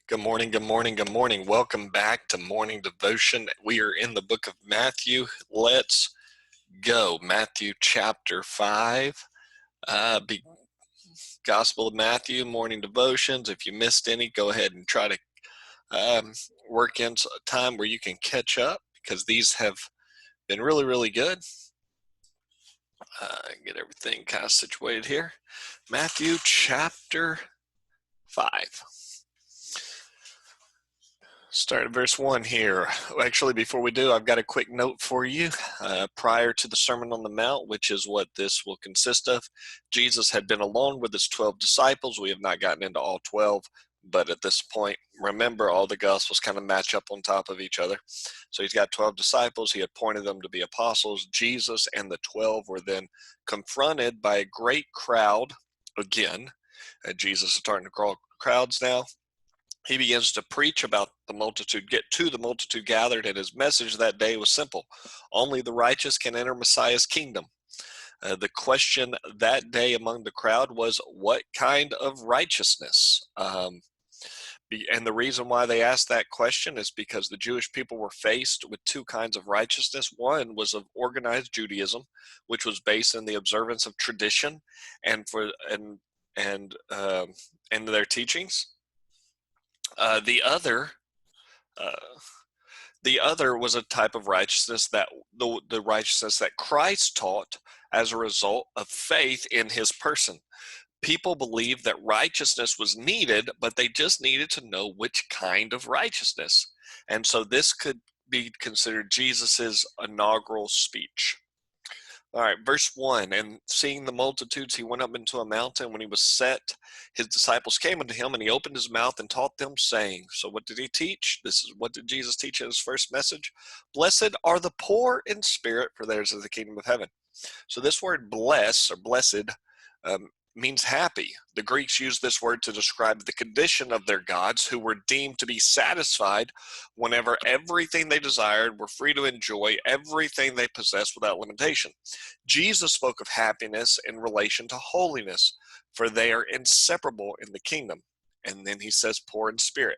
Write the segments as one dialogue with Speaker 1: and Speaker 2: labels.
Speaker 1: Good morning, good morning, good morning. Welcome back to Morning Devotion. We are in the book of Matthew. Let's go. Matthew chapter 5. Gospel of Matthew, Morning Devotions. If you missed any, go ahead and try to work in a time where you can catch up because these have been really, really good. Get everything kind of situated here. Matthew chapter 5. Start at verse 1 here. Actually, before we do, I've got a quick note for you. Prior to the Sermon on the Mount, which is what this will consist of, Jesus had been alone with his 12 disciples. We have not gotten into all 12, but at this point, remember, all the Gospels kind of match up on top of each other. So he's got 12 disciples. He appointed them to be apostles. Jesus and the 12 were then confronted by a great crowd again. Jesus is starting to call crowds now. He begins to preach about the multitude, get to the multitude gathered, and his message that day was simple. Only the righteous can enter Messiah's kingdom. The question that day among the crowd was, what kind of righteousness? And the reason why they asked that question is because the Jewish people were faced with two kinds of righteousness. One was of organized Judaism, which was based in the observance of tradition and their teachings. The other was a type of righteousness that the righteousness that Christ taught as a result of faith in his person. People believed that righteousness was needed, but they just needed to know which kind of righteousness. And so this could be considered Jesus's inaugural speech. All right, verse 1, and seeing the multitudes, he went up into a mountain. When he was set, his disciples came unto him, and he opened his mouth and taught them, saying, so what did he teach? This is what did Jesus teach in his first message? Blessed are the poor in spirit, for theirs is the kingdom of heaven. So this word bless, or blessed, means happy. The Greeks used this word to describe the condition of their gods, who were deemed to be satisfied whenever everything they desired were free to enjoy everything they possessed without limitation. Jesus spoke of happiness in relation to holiness, for they are inseparable in the kingdom. And then he says poor in spirit,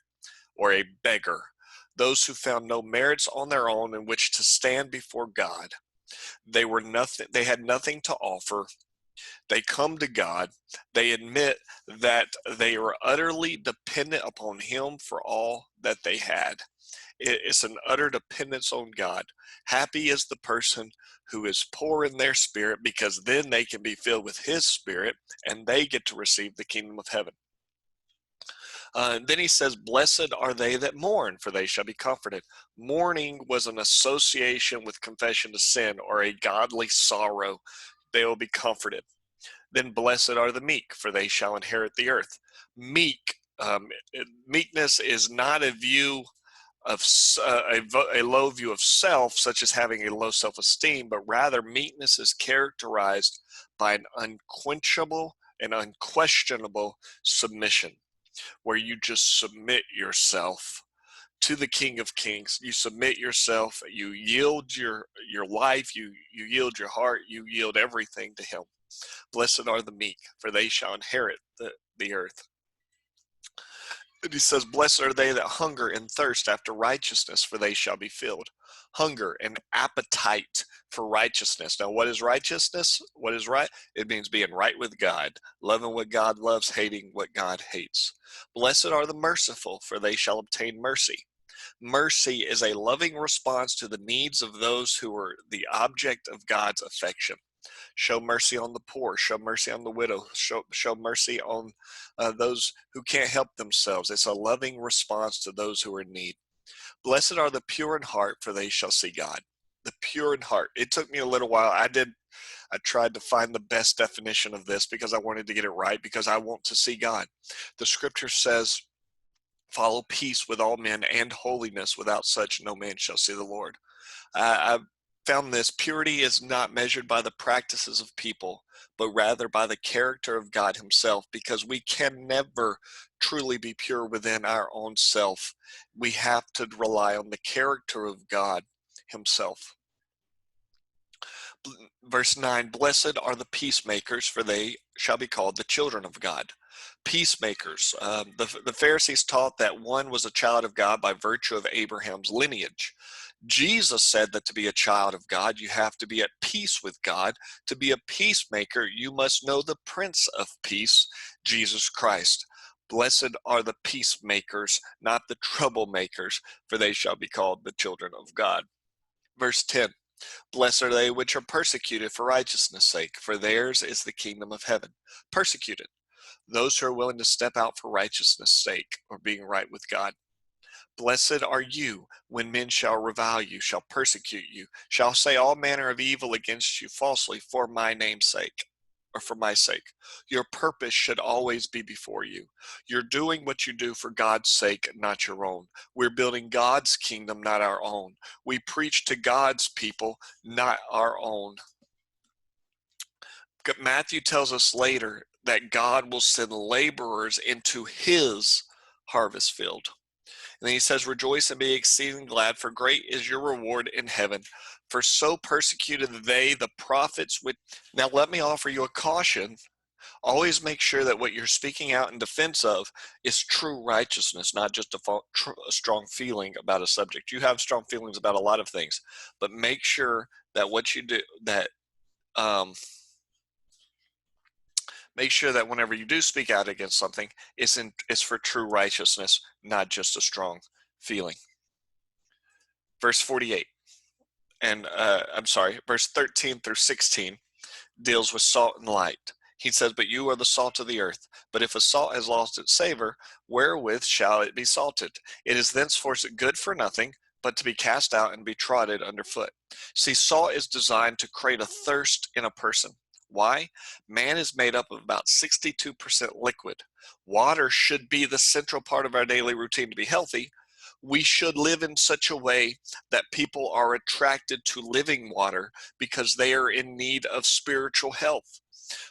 Speaker 1: or a beggar, those who found no merits on their own in which to stand before God. They had nothing to offer. They come to God. They admit that they are utterly dependent upon him for all that they had. It's an utter dependence on God. Happy is the person who is poor in their spirit, because then they can be filled with his spirit and they get to receive the kingdom of heaven. Then he says, blessed are they that mourn, for they shall be comforted. Mourning was an association with confession of sin, or a godly sorrow. They will be comforted. Then blessed are the meek, for they shall inherit the earth. Meekness is not a view of a low view of self, such as having a low self-esteem, but rather meekness is characterized by an unquenchable and unquestionable submission, where you just submit yourself to the King of Kings. You submit yourself, you yield your life, you yield your heart, you yield everything to him. Blessed are the meek, for they shall inherit the earth. And he says, blessed are they that hunger and thirst after righteousness, for they shall be filled. Hunger and appetite for righteousness. Now, what is righteousness? What is right? It means being right with God, loving what God loves, hating what God hates. Blessed are the merciful, for they shall obtain mercy. Mercy is a loving response to the needs of those who are the object of God's affection. Show mercy on the poor, show mercy on the widow, show mercy on those who can't help themselves. It's a loving response to those who are in need. Blessed are the pure in heart, for they shall see God. The pure in heart. It took me a little while. I tried to find the best definition of this because I wanted to get it right, because I want to see God. The scripture says, follow peace with all men and holiness. Without such no man shall see the Lord. I found this: purity is not measured by the practices of people, but rather by the character of God himself, because we can never truly be pure within our own self. We have to rely on the character of God himself. Verse 9, blessed are the peacemakers, for they shall be called the children of God. peacemakers. The Pharisees taught that one was a child of God by virtue of Abraham's lineage. Jesus said that to be a child of God, you have to be at peace with God. To be a peacemaker, you must know the Prince of Peace, Jesus Christ. Blessed are the peacemakers, not the troublemakers, for they shall be called the children of God. Verse 10, blessed are they which are persecuted for righteousness' sake, for theirs is the kingdom of heaven. Persecuted, those who are willing to step out for righteousness' sake, or being right with God. Blessed are you when men shall revile you, shall persecute you, shall say all manner of evil against you falsely for my name's sake, or for my sake. Your purpose should always be before you. You're doing what you do for God's sake, not your own. We're building God's kingdom, not our own. We preach to God's people, not our own. Matthew tells us later that God will send laborers into his harvest field. And then he says, rejoice and be exceeding glad, for great is your reward in heaven. For so persecuted they the prophets which. Now let me offer you a caution. Always make sure that what you're speaking out in defense of is true righteousness, not just a strong feeling about a subject. You have strong feelings about a lot of things, but make sure that what you do, make sure that whenever you do speak out against something, it's for true righteousness, not just a strong feeling. Verse 48, verse 13 through 16 deals with salt and light. He says, but you are the salt of the earth. But if a salt has lost its savor, wherewith shall it be salted? It is thenceforth good for nothing, but to be cast out and be trodden underfoot. See, salt is designed to create a thirst in a person. Why? Man is made up of about 62% liquid. Water should be the central part of our daily routine to be healthy. We should live in such a way that people are attracted to living water because they are in need of spiritual health.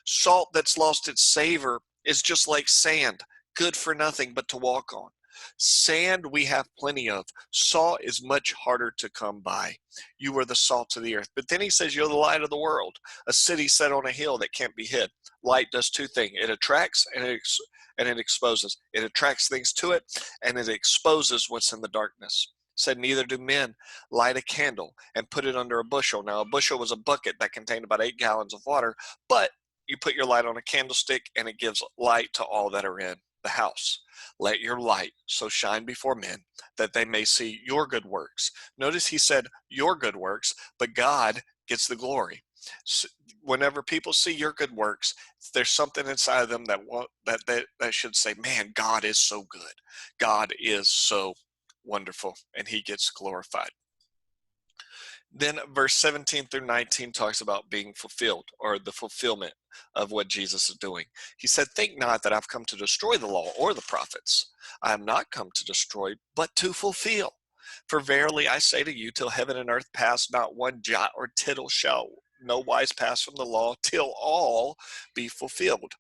Speaker 1: Salt that's lost its savor is just like sand, good for nothing but to walk on. Sand we have plenty of. Salt is much harder to come by. You are the salt of the earth. But then he says you're the light of the world, a city set on a hill that can't be hid. Light does two things. It attracts and it exposes. It attracts things to it and it exposes what's in the darkness. Said, neither do men light a candle and put it under a bushel. Now, a bushel was a bucket that contained about 8 gallons of water, but you put your light on a candlestick and it gives light to all that are in the house. Let your light so shine before men that they may see your good works. Notice he said your good works, but God gets the glory. So whenever people see your good works, there's something inside of them that should say, man, God is so good. God is so wonderful, and he gets glorified. Then verse 17 through 19 talks about being fulfilled, or the fulfillment of what Jesus is doing. He said, think not that I've come to destroy the law or the prophets. I am not come to destroy, but to fulfill. For verily I say to you, till heaven and earth pass, not one jot or tittle shall no wise pass from the law, till all be fulfilled.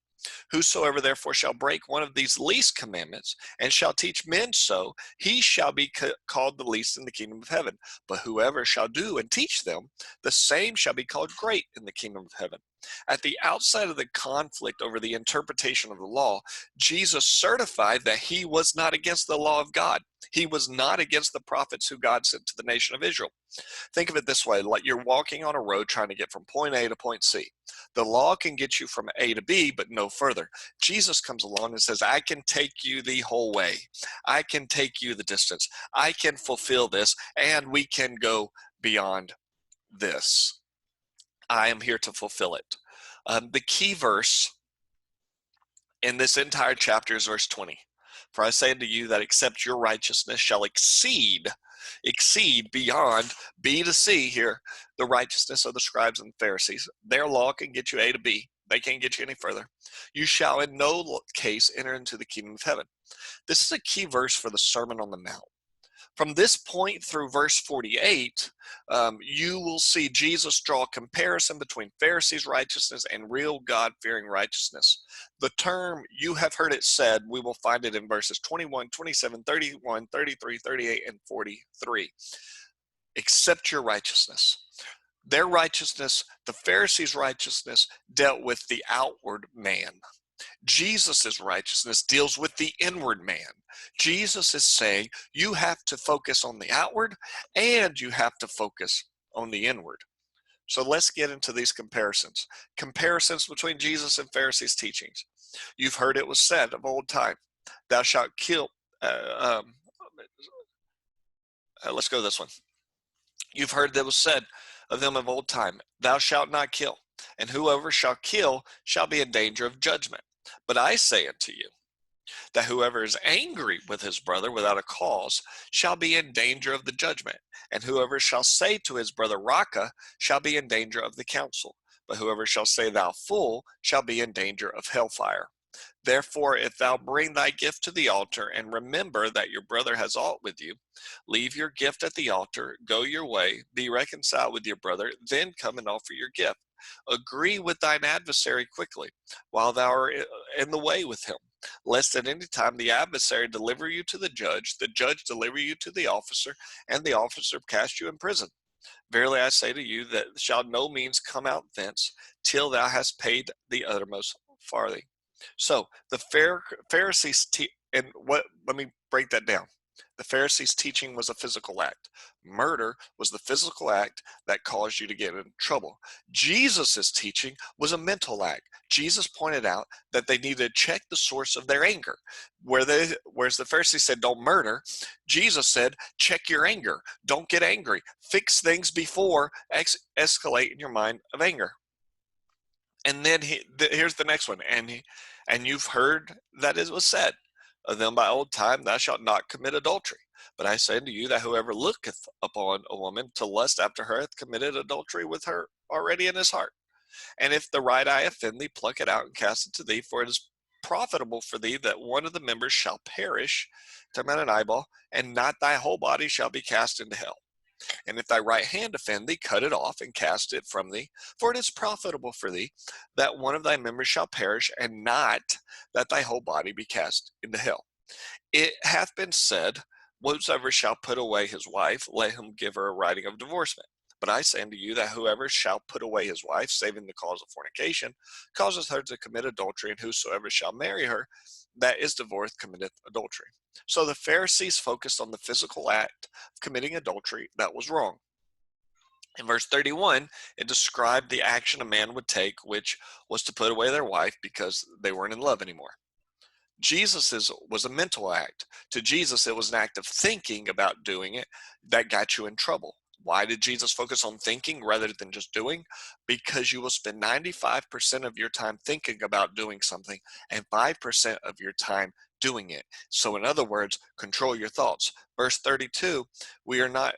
Speaker 1: Whosoever therefore shall break one of these least commandments and shall teach men so, he shall be called the least in the kingdom of heaven. But whoever shall do and teach them, the same shall be called great in the kingdom of heaven. At the outset of the conflict over the interpretation of the law, Jesus certified that he was not against the law of God. He was not against the prophets who God sent to the nation of Israel. Think of it this way, like you're walking on a road trying to get from point A to point C. The law can get you from A to B, but no further. Jesus comes along and says, I can take you the whole way. I can take you the distance. I can fulfill this, and we can go beyond this. I am here to fulfill it. The key verse in this entire chapter is verse 20. For I say unto you that except your righteousness shall exceed beyond B to C here, the righteousness of the scribes and Pharisees. Their law can get you A to B. They can't get you any further. You shall in no case enter into the kingdom of heaven. This is a key verse for the Sermon on the Mount. From this point through verse 48, you will see Jesus draw a comparison between Pharisees' righteousness and real God-fearing righteousness. The term, you have heard it said, we will find it in verses 21, 27, 31, 33, 38, and 43. Accept your righteousness. Their righteousness, the Pharisees' righteousness, dealt with the outward man. Jesus' righteousness deals with the inward man. Jesus is saying you have to focus on the outward and you have to focus on the inward. So let's get into these comparisons. Comparisons between Jesus and Pharisees' teachings. You've heard it was said of old time, thou shalt kill. Uh, um, let's go this one. You've heard that was said of them of old time, thou shalt not kill, and whoever shall kill shall be in danger of judgment. But I say unto you, that whoever is angry with his brother without a cause shall be in danger of the judgment, and whoever shall say to his brother Raca shall be in danger of the council. But whoever shall say thou fool shall be in danger of hellfire. Therefore, if thou bring thy gift to the altar, and remember that your brother has aught with you, leave your gift at the altar, go your way, be reconciled with your brother, then come and offer your gift. Agree with thine adversary quickly, while thou art in the way with him, lest at any time the adversary deliver you to the judge deliver you to the officer, and the officer cast you in prison. Verily I say to you, that shall no means come out thence, till thou hast paid the uttermost farthing. So the Pharisees, and what? Let me break that down. The Pharisees' teaching was a physical act. Murder was the physical act that caused you to get in trouble. Jesus' teaching was a mental act. Jesus pointed out that they needed to check the source of their anger. Whereas the Pharisees said, don't murder, Jesus said, check your anger. Don't get angry. Fix things before escalate in your mind of anger. And then here's the next one. And you've heard that it was said of them by old time, thou shalt not commit adultery. But I say unto you that whoever looketh upon a woman to lust after her hath committed adultery with her already in his heart. And if the right eye offend thee, pluck it out and cast it to thee, for it is profitable for thee that one of the members shall perish, talking about an eyeball, and not thy whole body shall be cast into hell. And if thy right hand offend thee, cut it off and cast it from thee, for it is profitable for thee that one of thy members shall perish, and not that thy whole body be cast into hell. It hath been said, whosoever shall put away his wife, let him give her a writing of divorcement. But I say unto you that whoever shall put away his wife, saving the cause of fornication, causeth her to commit adultery, and whosoever shall marry her that is divorced committeth adultery. So the Pharisees focused on the physical act of committing adultery. That was wrong. In verse 31, it described the action a man would take, which was to put away their wife because they weren't in love anymore. Jesus was a mental act. To Jesus, it was an act of thinking about doing it that got you in trouble. Why did Jesus focus on thinking rather than just doing? Because you will spend 95% of your time thinking about doing something and 5% of your time doing it. So in other words, control your thoughts. Verse 32, we are not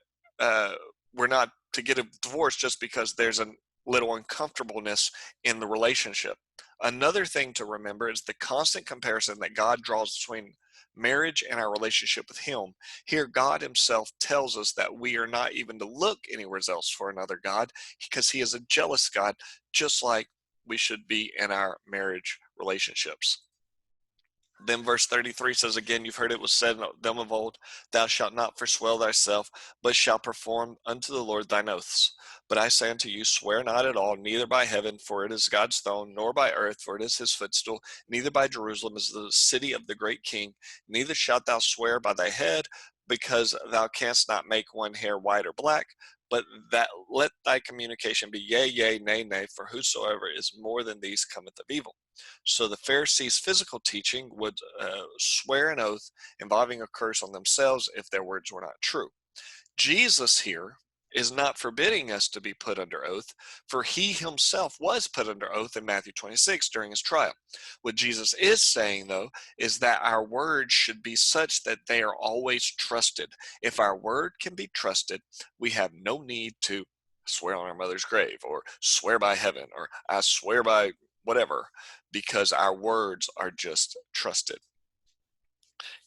Speaker 1: we're not to get a divorce just because there's a little uncomfortableness in the relationship. Another thing to remember is the constant comparison that God draws between marriage and our relationship with Him. Here, God Himself tells us that we are not even to look anywhere else for another God, because He is a jealous God, just like we should be in our marriage relationships. Then verse 33 says, again, you've heard it was said of them of old, thou shalt not forswear thyself, but shalt perform unto the Lord thine oaths. But I say unto you, swear not at all, neither by heaven, for it is God's throne, nor by earth, for it is his footstool, neither by Jerusalem, is the city of the great king. Neither shalt thou swear by thy head, because thou canst not make one hair white or black, but that let thy communication be yea, yea, nay, nay, for whosoever is more than these cometh of evil. So the Pharisees' physical teaching would swear an oath involving a curse on themselves if their words were not true. Jesus here is not forbidding us to be put under oath, for he himself was put under oath in Matthew 26 during his trial. What Jesus is saying, though, is that our words should be such that they are always trusted. If our word can be trusted, we have no need to swear on our mother's grave, or swear by heaven, or I swear by whatever, because our words are just trusted.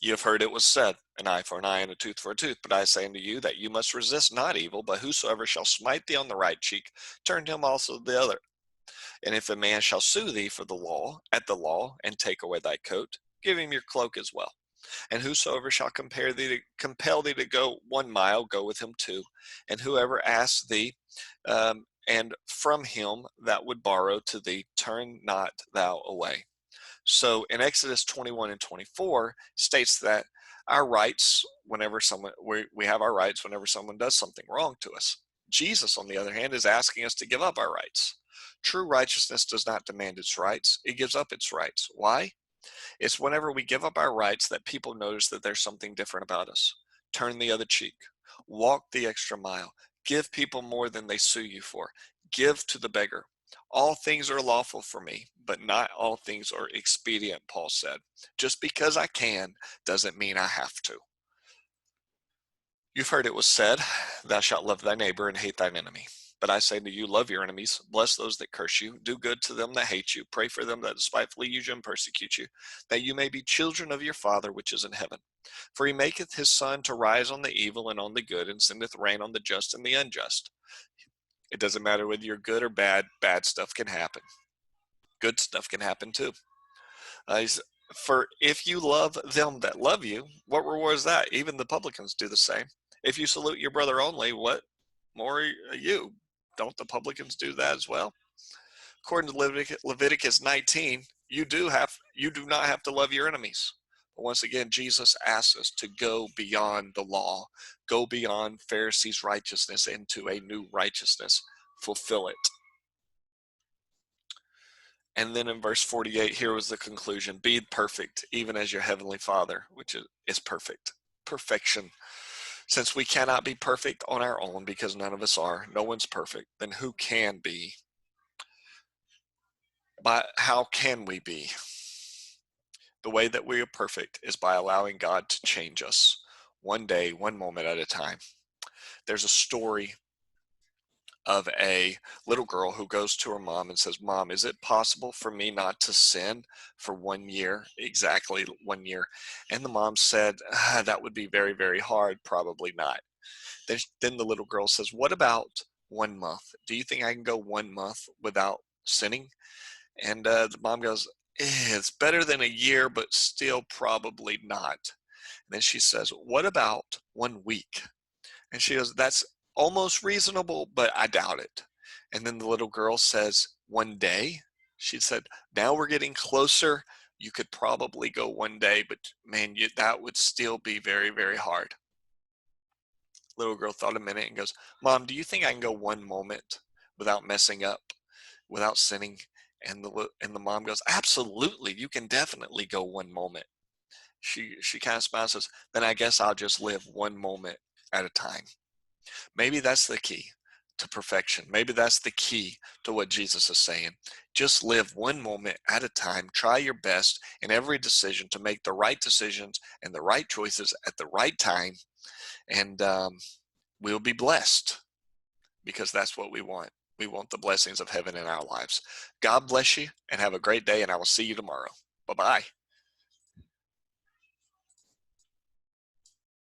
Speaker 1: You have heard it was said, an eye for an eye and a tooth for a tooth. But I say unto you that you must resist not evil, but whosoever shall smite thee on the right cheek, turn to him also the other. And if a man shall sue thee for the law, at the law, and take away thy coat, give him your cloak as well. And whosoever shall compel thee to go 1 mile, go with him 2. And whoever asks thee, and from him that would borrow to thee, turn not thou away. So in Exodus 21 and 24 states that our rights, whenever someone, we have our rights whenever someone does something wrong to us. Jesus, on the other hand, is asking us to give up our rights. True righteousness does not demand its rights. It gives up its rights. Why? It's whenever we give up our rights that people notice that there's something different about us. Turn the other cheek. Walk the extra mile. Give people more than they sue you for. Give to the beggar. All things are lawful for me, but not all things are expedient, Paul said. Just because I can doesn't mean I have to. You've heard it was said, thou shalt love thy neighbor and hate thine enemy. But I say to you, love your enemies, bless those that curse you, do good to them that hate you, pray for them that despitefully use you and persecute you, that you may be children of your Father which is in heaven. For he maketh his sun to rise on the evil and on the good, and sendeth rain on the just and the unjust. It doesn't matter whether you're good or bad, bad stuff can happen. Good stuff can happen too. For if you love them that love you, what reward is that? Even the publicans do the same. If you salute your brother only, what more are you? Don't the publicans do that as well? According to Leviticus 19, you do not have to love your enemies. But once again, Jesus asks us to go beyond the law, go beyond Pharisees' righteousness into a new righteousness, fulfill it. And then in verse 48, here was the conclusion: be perfect, even as your heavenly Father, which is perfect. Perfection. Since we cannot be perfect on our own, because none of us are, no one's perfect, then who can be? But how can we be? The way that we are perfect is by allowing God to change us one day, one moment at a time. There's a story of a little girl who goes to her mom and says, Mom, is it possible for me not to sin for 1 year, exactly 1 year? And the mom said, that would be very, very hard. Probably not. Then the little girl says, what about 1 month? Do you think I can go 1 month without sinning? And the mom goes, it's better than a year, but still probably not. And then she says, what about 1 week? And she goes, that's almost reasonable, but I doubt it. And then the little girl says, 1 day? She said, now we're getting closer. You could probably go 1 day, but man, that would still be very, very hard. Little girl thought a minute and goes, Mom, do you think I can go 1 moment without messing up, without sinning? And the mom goes, absolutely, you can definitely go 1 moment. She kind of smiles and says, then I guess I'll just live 1 moment at a time. Maybe that's the key to perfection. Maybe that's the key to what Jesus is saying. Just live 1 moment at a time. Try your best in every decision to make the right decisions and the right choices at the right time. And we'll be blessed, because that's what we want. We want the blessings of heaven in our lives. God bless you and have a great day, and I will see you tomorrow. Bye-bye.